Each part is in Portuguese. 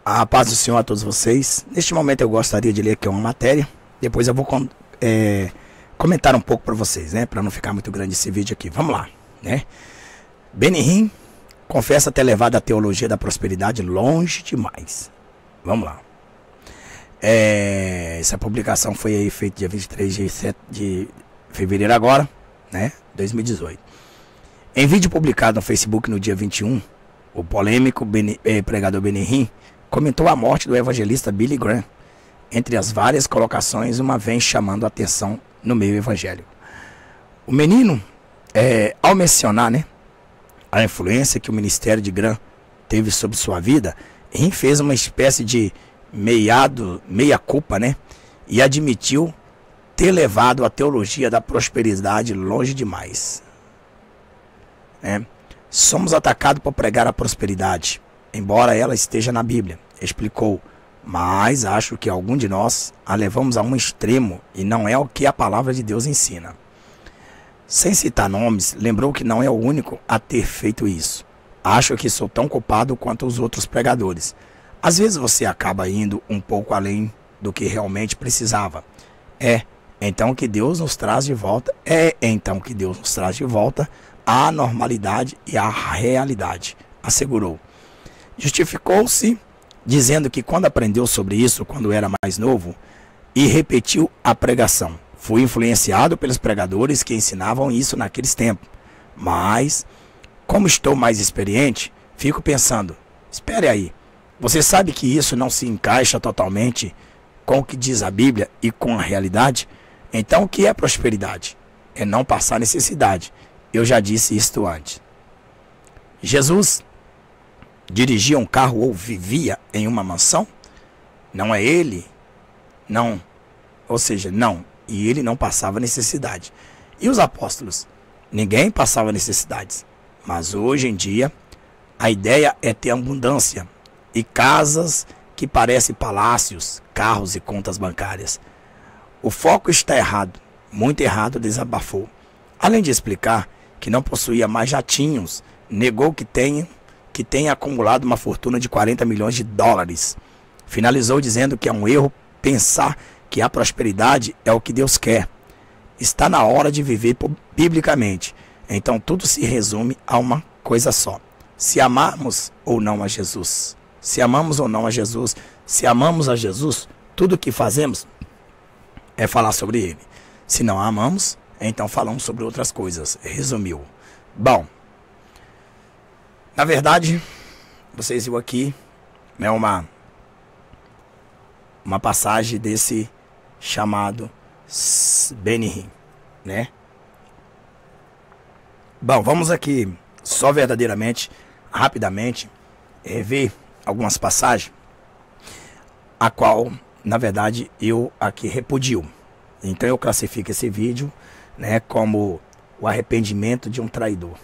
A paz do Senhor a todos vocês. Neste momento eu gostaria de ler aqui uma matéria. Depois eu vou comentar um pouco para vocês, né? Para não ficar muito grande esse vídeo aqui. Vamos lá, né? Benny Hinn confessa ter levado a teologia da prosperidade longe demais. Vamos lá. Essa publicação foi aí feita dia 23 de fevereiro agora, né? 2018. Em vídeo publicado no Facebook no dia 21, o polêmico pregador Benny Hinn comentou a morte do evangelista Billy Graham. Entre as várias colocações, uma vem chamando a atenção no meio evangélico. O menino, ao mencionar, né, a influência que o ministério de Graham teve sobre sua vida, Hinn fez uma espécie de meia-culpa, né, e admitiu ter levado a teologia da prosperidade longe demais. Somos atacados por pregar a prosperidade, embora ela esteja na Bíblia, explicou, mas acho que algum de nós a levamos a um extremo e não é o que a palavra de Deus ensina. Sem citar nomes, lembrou que não é o único a ter feito isso. Acho que sou tão culpado quanto os outros pregadores. Às vezes você acaba indo um pouco além do que realmente precisava. Então que Deus nos traz de volta. Então que Deus nos traz de volta à normalidade e à realidade, assegurou. Justificou-se dizendo que quando aprendeu sobre isso quando era mais novo e repetiu a pregação, fui influenciado pelos pregadores que ensinavam isso naqueles tempos. Mas, como estou mais experiente, fico pensando, espere aí, você sabe que isso não se encaixa totalmente com o que diz a Bíblia e com a realidade? Então o que é prosperidade? É não passar necessidade. Eu já disse isto antes. Jesus dirigia um carro ou vivia em uma mansão? Não é ele? Não. Ou seja, não. E ele não passava necessidade. E os apóstolos? Ninguém passava necessidades. Mas hoje em dia, a ideia é ter abundância e casas que parecem palácios, carros e contas bancárias. O foco está errado, muito errado, desabafou. Além de explicar que não possuía mais jatinhos, negou que tenha acumulado uma fortuna de 40 milhões de dólares. Finalizou dizendo que é um erro pensar que a prosperidade é o que Deus quer. Está na hora de viver biblicamente. Então tudo se resume a uma coisa só. Se amarmos ou não a Jesus. Se amamos ou não a Jesus. Se amamos a Jesus, tudo o que fazemos é falar sobre ele. Se não a amamos, então falamos sobre outras coisas. Resumiu. Bom, na verdade, vocês viram aqui, né, uma passagem desse chamado Benny Hinn, né? Bom, vamos aqui só verdadeiramente, rapidamente, rever algumas passagens, a qual, na verdade, eu aqui repudio. Então eu classifico esse vídeo, né, como o arrependimento de um traidor,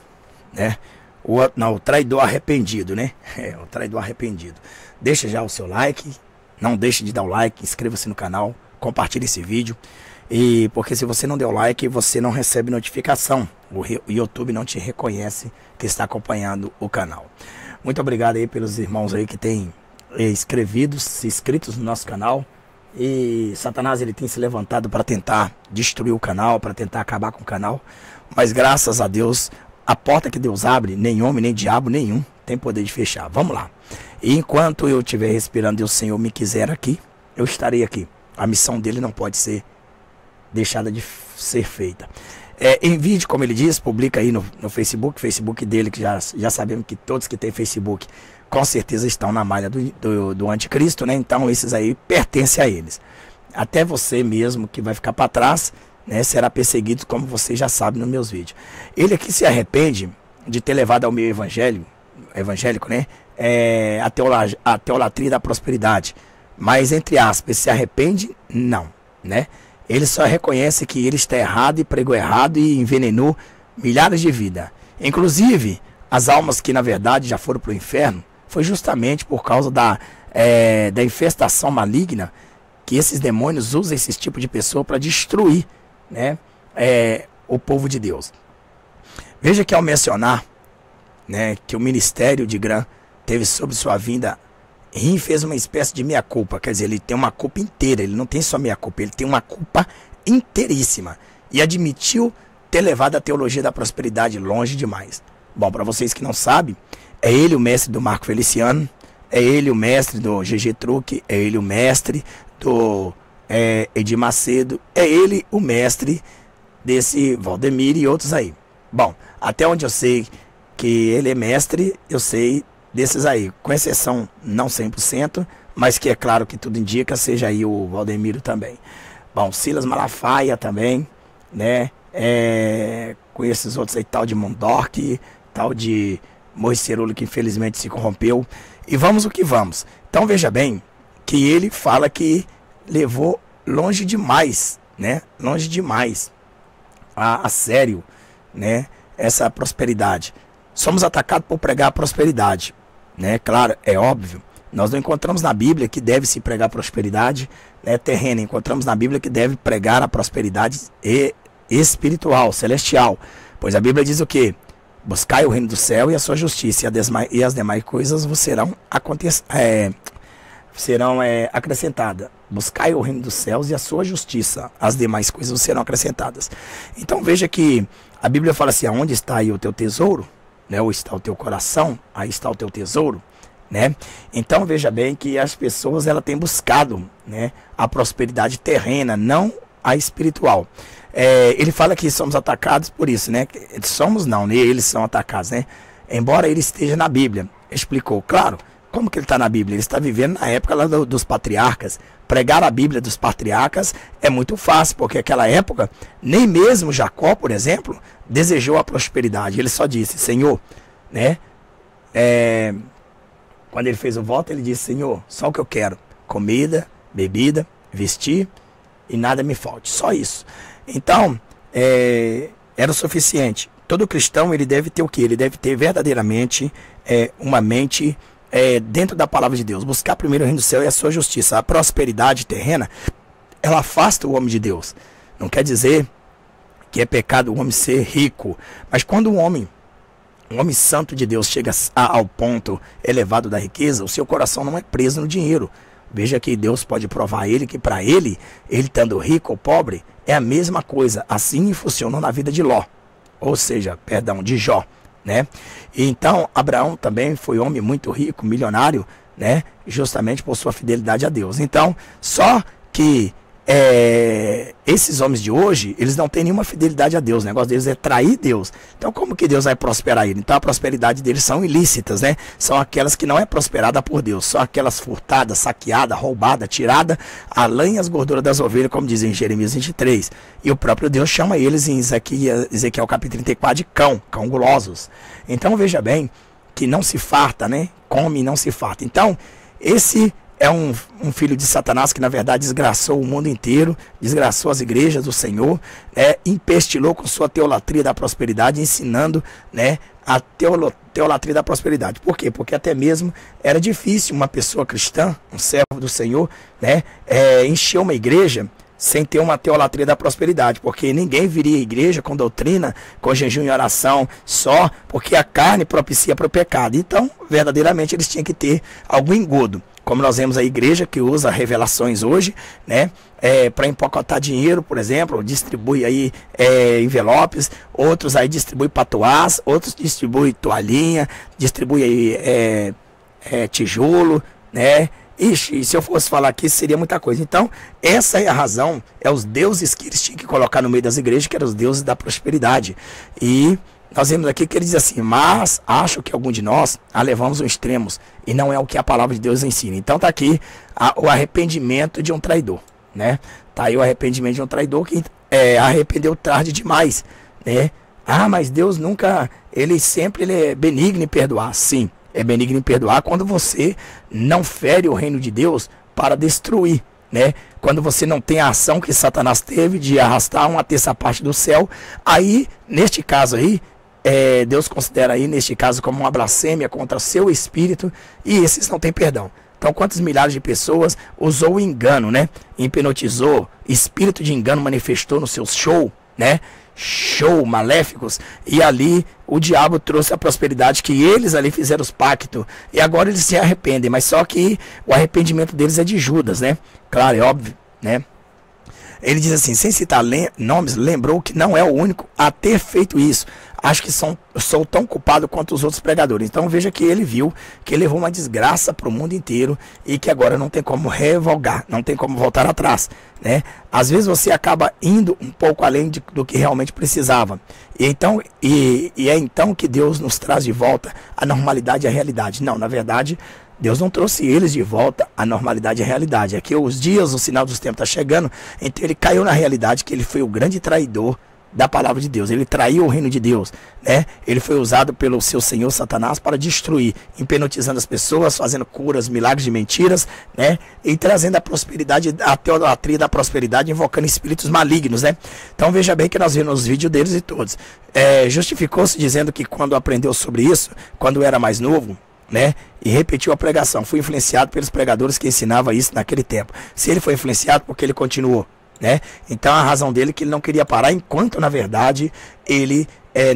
né? O traidor arrependido, né? O traidor arrependido. Deixa já o seu like, não deixe de dar o like, inscreva-se no canal, compartilhe esse vídeo. E porque se você não der o like, você não recebe notificação. O YouTube não te reconhece que está acompanhando o canal. Muito obrigado aí pelos irmãos aí que têm inscritos no nosso canal. E Satanás ele tem se levantado para tentar destruir o canal, para tentar acabar com o canal. Mas graças a Deus, a porta que Deus abre, nem homem, nem diabo nenhum tem poder de fechar. Vamos lá. E enquanto eu estiver respirando e o Senhor me quiser aqui, eu estarei aqui. A missão dele não pode ser deixada de ser feita. Em vídeo, como ele diz, publica aí no Facebook dele, que já sabemos que todos que têm Facebook com certeza estão na malha do anticristo, né? Então esses aí pertencem a eles. Até você mesmo que vai ficar para trás, né, será perseguido, como você já sabe nos meus vídeos. Ele aqui se arrepende de ter levado ao meio evangélico, né, a teolatria da prosperidade. Mas, entre aspas, se arrepende? Não, né? Ele só reconhece que ele está errado e pregou errado e envenenou milhares de vidas. Inclusive, as almas que, na verdade, já foram para o inferno, foi justamente por causa da infestação maligna que esses demônios usam esse tipo de pessoa para destruir, né, o povo de Deus. Veja que ao mencionar, né, que o ministério de Graham teve sobre sua vida Rim fez uma espécie de meia-culpa, quer dizer, ele tem uma culpa inteira, ele não tem só meia-culpa, ele tem uma culpa inteiríssima. E admitiu ter levado a teologia da prosperidade longe demais. Bom, para vocês que não sabem, é ele o mestre do Marco Feliciano, é ele o mestre do GG Truque, é ele o mestre do Edir Macedo, é ele o mestre desse Valdemir e outros aí. Bom, até onde eu sei que ele é mestre, eu sei desses aí, com exceção não 100%, mas que é claro que tudo indica, seja aí o Valdemiro também. Bom, Silas Malafaia também, né? Com esses outros aí, tal de Mondorque, tal de Moicerulo, que infelizmente se corrompeu. E vamos o que vamos. Então veja bem que ele fala que levou longe demais, né? Longe demais a sério, né? Essa prosperidade. Somos atacados por pregar a prosperidade, né? Claro, é óbvio. Nós não encontramos na Bíblia que deve se pregar prosperidade, né, terrena. Encontramos na Bíblia que deve pregar a prosperidade espiritual, celestial. Pois a Bíblia diz o quê? Buscai o reino do céu e a sua justiça, e as demais coisas vos serão acrescentadas. Buscai o reino dos céus e a sua justiça, as demais coisas vos serão acrescentadas. Então veja que a Bíblia fala assim, aonde está aí o teu tesouro, né, ou está o teu coração, aí está o teu tesouro, né? Então veja bem que as pessoas elas têm buscado, né, a prosperidade terrena, não a espiritual. Ele fala que somos atacados por isso, né? Somos não, né? Eles são atacados, né? Embora ele esteja na Bíblia, explicou, claro. Como que ele está na Bíblia? Ele está vivendo na época lá dos patriarcas. Pregar a Bíblia dos patriarcas é muito fácil, porque naquela época, nem mesmo Jacó, por exemplo, desejou a prosperidade. Ele só disse, Senhor, né? Quando ele fez o voto, ele disse, Senhor, só o que eu quero, comida, bebida, vestir e nada me falte, só isso. Então, era o suficiente. Todo cristão, ele deve ter o quê? Ele deve ter verdadeiramente uma mente dentro da palavra de Deus. Buscar primeiro o reino do céu e a sua justiça. A prosperidade terrena, ela afasta o homem de Deus. Não quer dizer que é pecado o homem ser rico. Mas quando um homem santo de Deus chega ao ponto elevado da riqueza, o seu coração não é preso no dinheiro. Veja que Deus pode provar a ele que para ele estando rico ou pobre, é a mesma coisa. Assim funcionou na vida de Ló. Ou seja, perdão, de Jó, né? E então, Abraão também foi homem muito rico, milionário, né? Justamente por sua fidelidade a Deus. Então, só que esses homens de hoje, eles não têm nenhuma fidelidade a Deus. O negócio deles é trair Deus. Então, como que Deus vai prosperar ele? Então, a prosperidade deles são ilícitas, né? São aquelas que não é prosperada por Deus. São aquelas furtadas, saqueadas, roubadas, tiradas, a lã e as gorduras das ovelhas, como dizem em Jeremias 23. E o próprio Deus chama eles em Ezequiel capítulo 34 de cão gulosos. Então, veja bem que não se farta, né? Come e não se farta. Então, esse é um filho de Satanás que na verdade desgraçou o mundo inteiro, desgraçou as igrejas do Senhor, empestilou com sua teolatria da prosperidade, ensinando, né, a teolatria da prosperidade. Por quê? Porque até mesmo era difícil uma pessoa cristã, um servo do Senhor, né, encher uma igreja sem ter uma teolatria da prosperidade, porque ninguém viria à igreja com doutrina, com jejum e oração, só porque a carne propicia para o pecado. Então, verdadeiramente, eles tinham que ter algum engodo. Como nós vemos a igreja que usa revelações hoje, né, para empacotar dinheiro, por exemplo, distribui aí envelopes, outros aí distribui patuás, outros distribui toalhinha, distribui aí tijolo, né? Ixi, se eu fosse falar aqui, seria muita coisa. Então, essa é a razão, os deuses que eles tinham que colocar no meio das igrejas, que eram os deuses da prosperidade. E nós vemos aqui que ele diz assim, mas acho que algum de nós a levamos aos extremos, e não é o que a palavra de Deus ensina. Então está aqui o arrependimento de um traidor, né? Está aí o arrependimento de um traidor que arrependeu tarde demais, né? Ah, mas Deus nunca, ele é benigno em perdoar. Sim, é benigno em perdoar quando você não fere o reino de Deus para destruir, né? Quando você não tem a ação que Satanás teve de arrastar uma terça parte do céu, aí, neste caso aí, Deus considera aí, neste caso, como uma blasfêmia contra o seu espírito, e esses não têm perdão. Então, quantas milhares de pessoas usou o engano, né? Hipnotizou, espírito de engano manifestou no seu show, né? show, maléficos, e ali o diabo trouxe a prosperidade, que eles ali fizeram os pactos, e agora eles se arrependem, mas só que o arrependimento deles é de Judas, né? Claro, é óbvio, né? Ele diz assim, sem citar nomes, lembrou que não é o único a ter feito isso. Acho que sou tão culpado quanto os outros pregadores. Então veja que ele viu que ele levou uma desgraça para o mundo inteiro e que agora não tem como revogar, não tem como voltar atrás, né? Às vezes você acaba indo um pouco além do que realmente precisava. E é então que Deus nos traz de volta a normalidade e a realidade. Não, na verdade, Deus não trouxe eles de volta à normalidade e à realidade. É que os dias, o sinal dos tempos está chegando, então ele caiu na realidade que ele foi o grande traidor da palavra de Deus. Ele traiu o reino de Deus, né? Ele foi usado pelo seu senhor Satanás para destruir, hipnotizando as pessoas, fazendo curas, milagres de mentiras, né? E trazendo a prosperidade, a teolatria da prosperidade, invocando espíritos malignos, né? Então veja bem que nós vimos os vídeos deles e todos. Justificou-se dizendo que quando aprendeu sobre isso, quando era mais novo, né, e repetiu a pregação, fui influenciado pelos pregadores que ensinavam isso naquele tempo. Se ele foi influenciado, porque ele continuou, né? Então a razão dele é que ele não queria parar, enquanto na verdade ele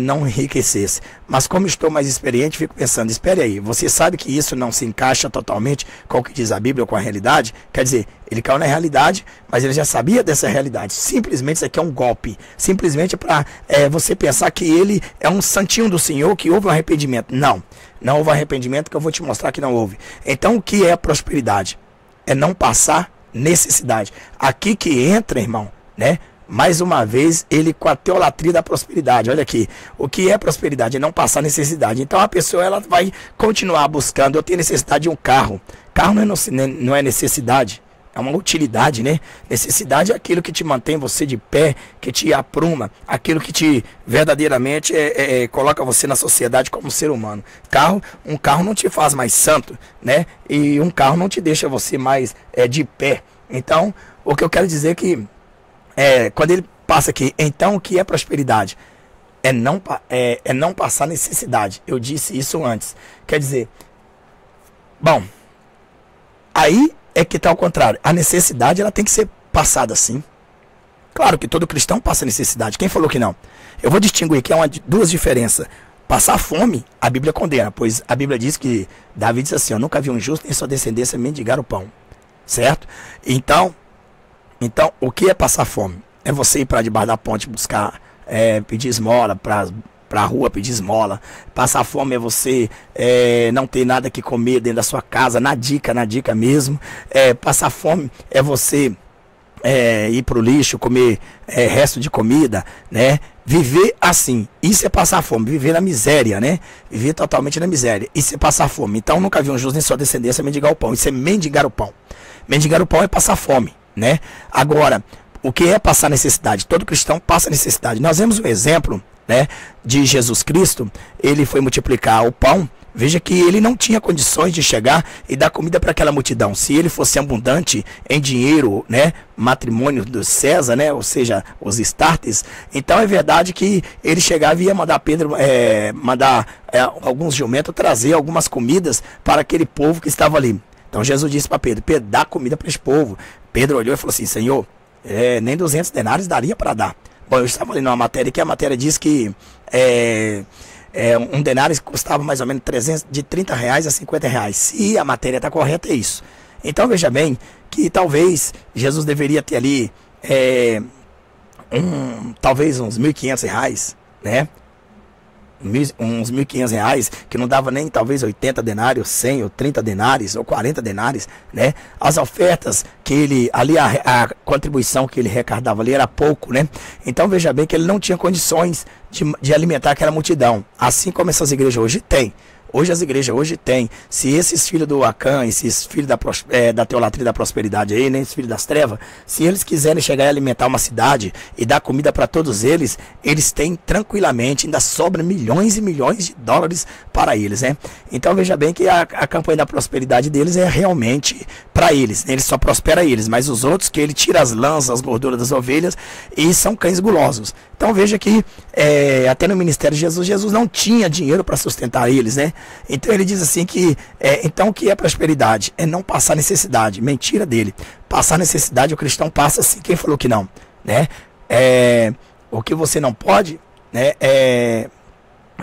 não enriquecesse. Mas como estou mais experiente, fico pensando, espere aí, você sabe que isso não se encaixa totalmente com o que diz a Bíblia ou com a realidade? Quer dizer, ele caiu na realidade, mas ele já sabia dessa realidade. Simplesmente isso aqui é um golpe, simplesmente para você pensar que ele é um santinho do Senhor, que houve um arrependimento. Não houve arrependimento, que eu vou te mostrar que não houve. Então o que é prosperidade? É não passar necessidade. Aqui que entra, irmão, né? Mais uma vez, ele com a teolatria da prosperidade. Olha aqui, o que é prosperidade? É não passar necessidade. Então a pessoa ela vai continuar buscando. Eu tenho necessidade de um carro. Carro não é necessidade, é uma utilidade, né? Necessidade é aquilo que te mantém você de pé, que te apruma, aquilo que te verdadeiramente coloca você na sociedade como ser humano. Um carro não te faz mais santo, né? E um carro não te deixa você mais de pé. Então, o que eu quero dizer é que quando ele passa aqui, então o que é prosperidade? É não passar necessidade. Eu disse isso antes. Quer dizer, bom, aí é que está ao contrário. A necessidade ela tem que ser passada sim. Claro que todo cristão passa necessidade. Quem falou que não? Eu vou distinguir que há duas diferenças. Passar fome, a Bíblia condena, pois a Bíblia diz que Davi diz assim, eu nunca vi um justo nem sua descendência mendigar o pão. Certo? Então, o que é passar fome? É você ir para debaixo da ponte buscar, pedir esmola, para a rua pedir esmola. Passar fome é você não ter nada que comer dentro da sua casa, na dica mesmo. Passar fome é você ir para o lixo, comer resto de comida, né? Viver assim, isso é passar fome, viver na miséria, né? Viver totalmente na miséria, isso é passar fome. Então nunca vi um justo nem sua descendência mendigar o pão, isso é mendigar o pão. Mendigar o pão é passar fome, né? Agora, o que é passar necessidade? Todo cristão passa necessidade. Nós vemos um exemplo, né, de Jesus Cristo. Ele foi multiplicar o pão. Veja que ele não tinha condições de chegar e dar comida para aquela multidão. Se ele fosse abundante em dinheiro, né, matrimônio do César, né, ou seja, os estartes, então é verdade que ele chegava e ia mandar Pedro, alguns jumentos trazer algumas comidas para aquele povo que estava ali. Então Jesus disse para Pedro, dá comida para esse povo. Pedro olhou e falou assim, Senhor, nem 200 denários daria para dar. Bom, eu estava lendo uma matéria que a matéria diz que um denário custava mais ou menos de 30 reais a 50 reais. Se a matéria está correta, é isso. Então veja bem que talvez Jesus deveria ter ali talvez uns 1.500 reais, né? Uns 1.500 reais, que não dava nem talvez 80 denários, 100 ou 30 denários ou 40 denários, né? As ofertas que ele, ali a contribuição que ele arrecadava ali era pouco, né? Então veja bem que ele não tinha condições de alimentar aquela multidão, assim como essas igrejas hoje têm. Hoje as igrejas têm. Se esses filhos do Acã, esses filhos da teolatria da prosperidade aí, né, esses filhos das trevas, se eles quiserem chegar e alimentar uma cidade e dar comida para todos eles, eles têm tranquilamente, ainda sobra milhões e milhões de dólares para eles, né? Então veja bem que a campanha da prosperidade deles é realmente para eles, né? Ele só prospera eles, mas os outros que ele tira as lãs, as gorduras das ovelhas e são cães gulosos. Então veja que até no ministério de Jesus não tinha dinheiro para sustentar eles, né? Então ele diz assim que, então o que é prosperidade? É não passar necessidade. Mentira dele. Passar necessidade o cristão passa assim. Quem falou que não? Né? O que você não pode, né, é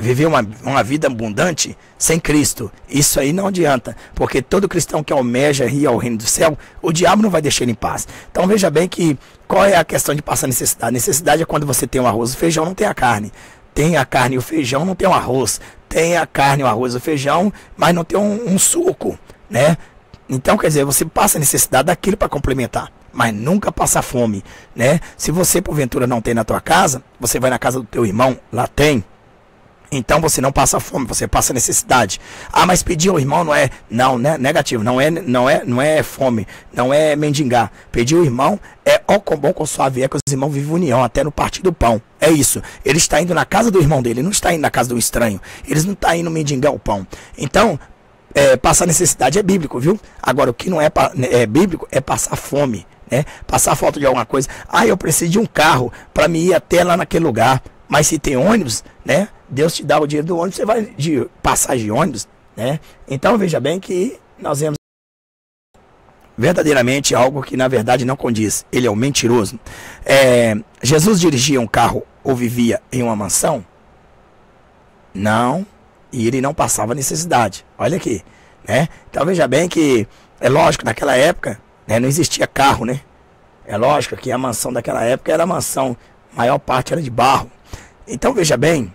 viver uma vida abundante sem Cristo. Isso aí não adianta, porque todo cristão que almeja ir ao reino do céu, o diabo não vai deixar ele em paz. Então veja bem que qual é a questão de passar necessidade? A necessidade é quando você tem o arroz e o feijão, não tem a carne. Tem a carne e o feijão, não tem o arroz. Tem a carne, o arroz e o feijão, mas não tem um suco, né? Então, quer dizer, você passa a necessidade daquilo para complementar, mas nunca passa fome, né? Se você, porventura, não tem na tua casa, você vai na casa do teu irmão, lá tem. Então você não passa fome, você passa necessidade. Ah, mas pedir ao irmão não é, não, né? Negativo, não é fome, não é mendigar. Pedir ao irmão é ó quão bom, quão suave é que os irmãos vivem união, até no partir do pão. É isso. Ele está indo na casa do irmão dele, ele não está indo na casa do estranho. Eles não estão indo mendigar o pão. Então, passar necessidade é bíblico, viu? Agora, o que não é bíblico é passar fome, né? Passar falta de alguma coisa. Ah, eu preciso de um carro para me ir até lá naquele lugar. Mas se tem ônibus, né? Deus te dá o dinheiro do ônibus, você vai de passagem de ônibus, né? Então veja bem que nós vemos verdadeiramente algo que na verdade não condiz. Ele é um mentiroso. Jesus dirigia um carro ou vivia em uma mansão? Não. E ele não passava necessidade. Olha aqui, né? Então veja bem que é lógico, naquela época, né, não existia carro, né? É lógico que a mansão daquela época era mansão, a maior parte era de barro. Então veja bem,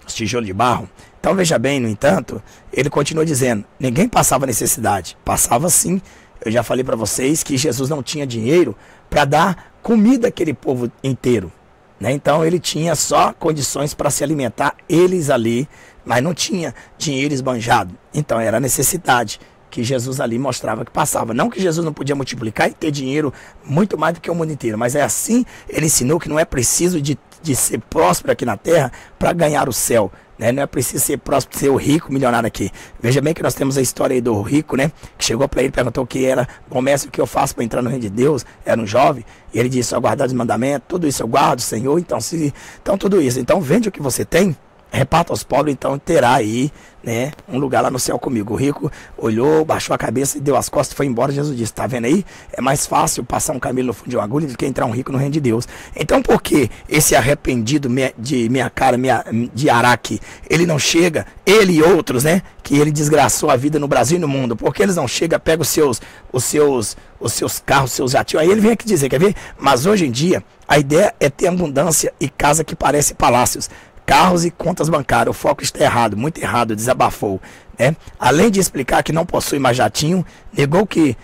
os tijolos de barro. Então veja bem, no entanto, ele continua dizendo, ninguém passava necessidade. Passava sim. Eu já falei para vocês que Jesus não tinha dinheiro para dar comida àquele povo inteiro, né? Então ele tinha só condições para se alimentar, eles ali, mas não tinha dinheiro esbanjado. Então era a necessidade que Jesus ali mostrava que passava. Não que Jesus não podia multiplicar e ter dinheiro muito mais do que o mundo inteiro, mas é assim, ele ensinou que não é preciso de ser próspero aqui na terra para ganhar o céu, né? Não é preciso ser próspero, ser o rico, milionário aqui. Veja bem que nós temos a história aí do rico, né? Que chegou para ele e perguntou o que era, bom mestre, o que eu faço para entrar no reino de Deus? Era um jovem, e ele disse, guardar os mandamentos, tudo isso eu guardo, Senhor, então tudo isso. Então vende o que você tem, reparta aos pobres, então terá aí, né, um lugar lá no céu comigo. O rico olhou, baixou a cabeça e deu as costas e foi embora. Jesus disse, tá vendo aí? É mais fácil passar um camelo no fundo de uma agulha do que entrar um rico no reino de Deus. Então por que esse arrependido de Araque, ele não chega, ele e outros, né, que ele desgraçou a vida no Brasil e no mundo, porque eles não chegam, pegam os seus carros, seus jatinhos, aí ele vem aqui dizer, quer ver? Mas hoje em dia, a ideia é ter abundância e casa que parece palácios. Carros e contas bancárias, o foco está errado, muito errado, desabafou, né? Além de explicar que não possui mais jatinho, negou que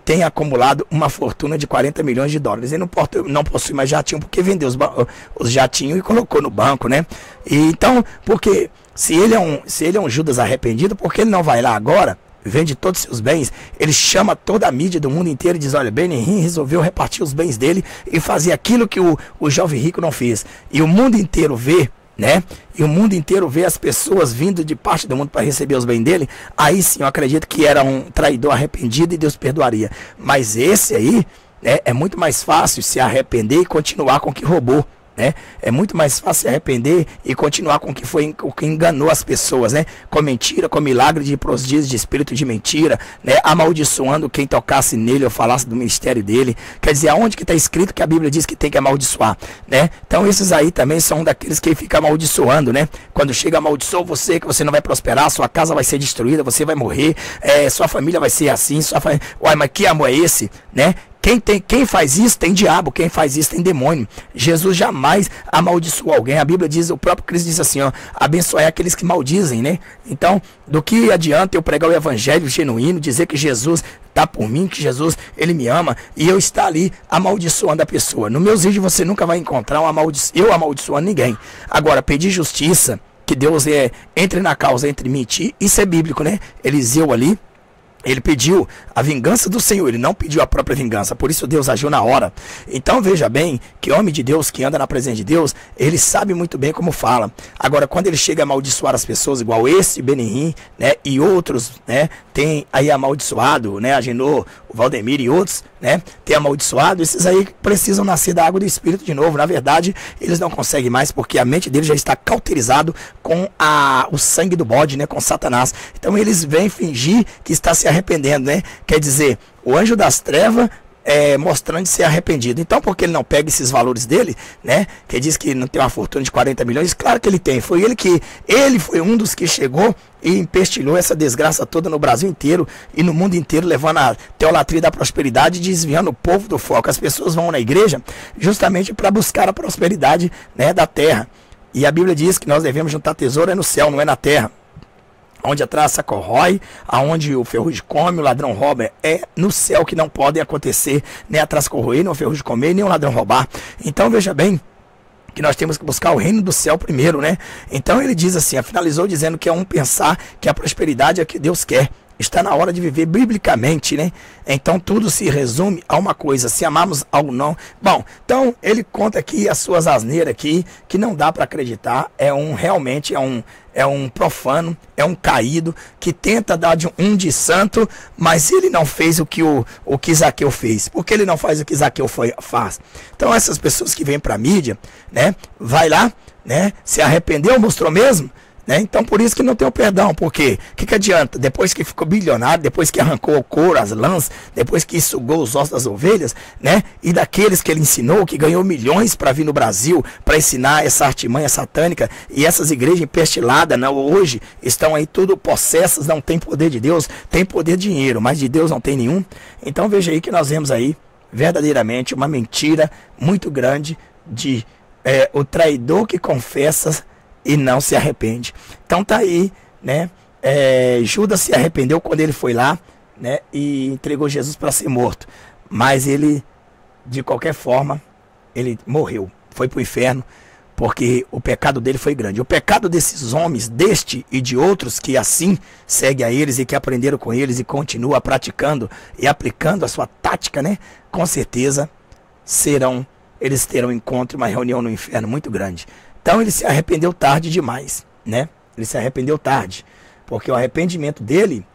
tem acumulado uma fortuna de 40 milhões de dólares. Ele não possui mais jatinho porque vendeu os jatinhos e colocou no banco, né? E então, porque se ele é um Judas arrependido, por que ele não vai lá agora, vende todos os seus bens, ele chama toda a mídia do mundo inteiro e diz, olha, Benihim resolveu repartir os bens dele e fazer aquilo que o jovem rico não fez. E o mundo inteiro vê, né? E o mundo inteiro vê as pessoas vindo de parte do mundo para receber os bens dele. Aí sim, eu acredito que era um traidor arrependido e Deus perdoaria. Mas esse aí, né, é muito mais fácil se arrepender e continuar com o que roubou, né? É muito mais fácil se arrepender e continuar com o que enganou as pessoas, né? Com mentira, com milagre de prodígio, de espírito de mentira, né? Amaldiçoando quem tocasse nele ou falasse do ministério dele. Quer dizer, aonde que está escrito que a Bíblia diz que tem que amaldiçoar, né? Então esses aí também são daqueles que ficam amaldiçoando, né? Quando chega amaldiçoa você, que você não vai prosperar, sua casa vai ser destruída, você vai morrer, sua família vai ser assim, uai, mas que amor é esse, né? Quem faz isso tem diabo, quem faz isso tem demônio. Jesus jamais amaldiçoou alguém. A Bíblia diz, o próprio Cristo diz assim, ó, abençoai aqueles que maldizem, né? Então, do que adianta eu pregar o evangelho genuíno, dizer que Jesus está por mim, que Jesus, ele me ama, e eu estar ali amaldiçoando a pessoa. No meus vídeos você nunca vai encontrar eu amaldiçoando ninguém. Agora, pedir justiça, que Deus entre na causa entre mim e ti, isso é bíblico, né? Eliseu ali, ele pediu a vingança do Senhor, ele não pediu a própria vingança, por isso Deus agiu na hora. Então veja bem, que homem de Deus, que anda na presença de Deus, ele sabe muito bem como fala. Agora, quando ele chega a amaldiçoar as pessoas, igual esse Benihim, né, e outros, né, tem aí amaldiçoado, né, Agenor, o Valdemir e outros, né, tem amaldiçoado, esses aí precisam nascer da água do Espírito de novo. Na verdade, eles não conseguem mais, porque a mente deles já está cauterizado com o sangue do bode, né, com Satanás. Então eles vêm fingir que está se arrependendo, né? Quer dizer, o anjo das trevas mostrando de ser arrependido. Então, por que ele não pega esses valores dele, né? Que diz que não tem uma fortuna de 40 milhões. Claro que ele tem. Ele foi um dos que chegou e empestilhou essa desgraça toda no Brasil inteiro e no mundo inteiro, levando a teolatria da prosperidade e desviando o povo do foco. As pessoas vão na igreja justamente para buscar a prosperidade, né, da terra. E a Bíblia diz que nós devemos juntar tesouro no céu, não é na terra. Onde a traça corrói, aonde o ferrugem come, o ladrão rouba, é no céu que não podem acontecer, nem a traça corroer, nem o ferrugem comer, nem o ladrão roubar. Então veja bem que nós temos que buscar o reino do céu primeiro, né? Então ele diz assim, finalizou dizendo que é um pensar que a prosperidade é o que Deus quer. Está na hora de viver biblicamente, né? Então tudo se resume a uma coisa, se amamos ao não. Bom, então ele conta aqui as suas asneiras aqui, que não dá para acreditar, realmente é um profano, é um caído, que tenta dar de santo, mas ele não fez o que Zaqueu fez. Por que ele não faz o que Zaqueu faz? Então essas pessoas que vêm para a mídia, né? Vai lá, né? Se arrependeu, mostrou mesmo? Né? Então por isso que não tem o perdão, porque o que adianta? Depois que ficou bilionário, depois que arrancou o couro, as lãs, depois que sugou os ossos das ovelhas, né? E daqueles que ele ensinou, que ganhou milhões para vir no Brasil, para ensinar essa artimanha satânica, e essas igrejas empestiladas, né? Hoje estão aí tudo possessas, não tem poder de Deus, tem poder de dinheiro, mas de Deus não tem nenhum. Então veja aí que nós vemos aí verdadeiramente uma mentira muito grande de o traidor que confessa e não se arrepende. Então tá aí, né? Judas se arrependeu quando ele foi lá, né? E entregou Jesus para ser morto. Mas ele, de qualquer forma, ele morreu. Foi para o inferno, porque o pecado dele foi grande. O pecado desses homens, deste e de outros que assim seguem a eles e que aprenderam com eles e continuam praticando e aplicando a sua tática, né? Com certeza eles terão um encontro, uma reunião no inferno muito grande. Então ele se arrependeu tarde demais, né? Ele se arrependeu tarde, porque o arrependimento dele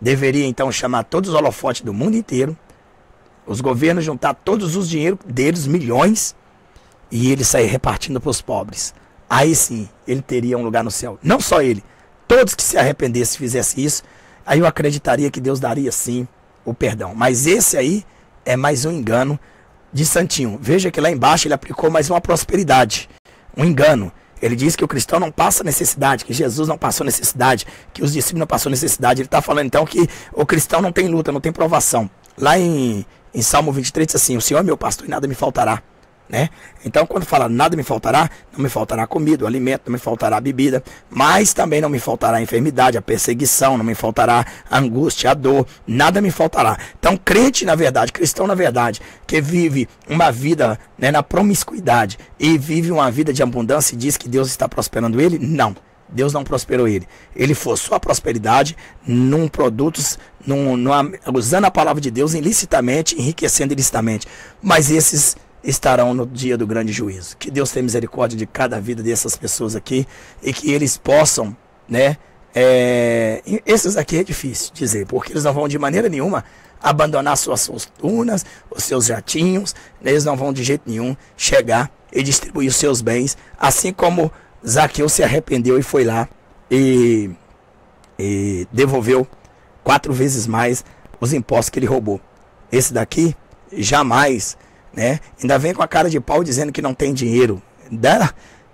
deveria então chamar todos os holofotes do mundo inteiro, os governos juntar todos os dinheiros deles, milhões, e ele sair repartindo para os pobres. Aí sim, ele teria um lugar no céu. Não só ele, todos que se arrependessem, fizessem isso, aí eu acreditaria que Deus daria sim o perdão. Mas esse aí é mais um engano de santinho. Veja que lá embaixo ele aplicou mais uma prosperidade. Um engano. Ele diz que o cristão não passa necessidade, que Jesus não passou necessidade, que os discípulos não passaram necessidade. Ele está falando então que o cristão não tem luta, não tem provação. Lá em Salmo 23 diz assim, o Senhor é meu pastor e nada me faltará. Né? Então quando fala nada me faltará, não me faltará comida, o alimento, não me faltará bebida, mas também não me faltará a enfermidade, a perseguição, não me faltará a angústia, a dor, nada me faltará. Então crente na verdade, cristão na verdade, que vive uma vida, né, na promiscuidade e vive uma vida de abundância e diz que Deus está prosperando ele, não. Deus não prosperou ele. Ele forçou a prosperidade num produtos, usando a palavra de Deus ilicitamente, enriquecendo ilicitamente. Mas esses estarão no dia do grande juízo. Que Deus tenha misericórdia de cada vida dessas pessoas aqui e que eles possam, né? Esses aqui é difícil dizer, porque eles não vão de maneira nenhuma abandonar suas fortunas, os seus jatinhos, eles não vão de jeito nenhum chegar e distribuir os seus bens, assim como Zaqueu se arrependeu e foi lá e devolveu 4 vezes mais os impostos que ele roubou. Esse daqui jamais, né? Ainda vem com a cara de pau dizendo que não tem dinheiro.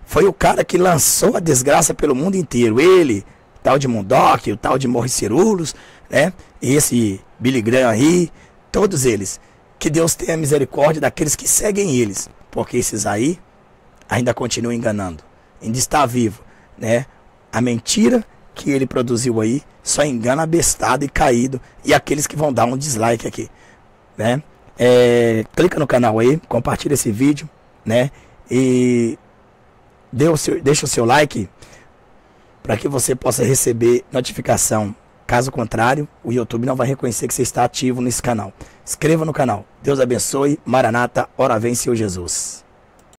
Foi o cara que lançou a desgraça pelo mundo inteiro. Ele, tal de Murdoch, o tal de Morris Cerullos, né? E esse Billy Graham aí, todos eles. Que Deus tenha misericórdia daqueles que seguem eles, porque esses aí ainda continuam enganando. Ainda está vivo, né? A mentira que ele produziu aí só engana abestado e caído e aqueles que vão dar um dislike aqui, né? Clica no canal aí, compartilha esse vídeo, né? E deixa o seu like para que você possa receber notificação. Caso contrário, o YouTube não vai reconhecer que você está ativo nesse canal. Inscreva no canal. Deus abençoe. Maranata, ora vem, Senhor Jesus.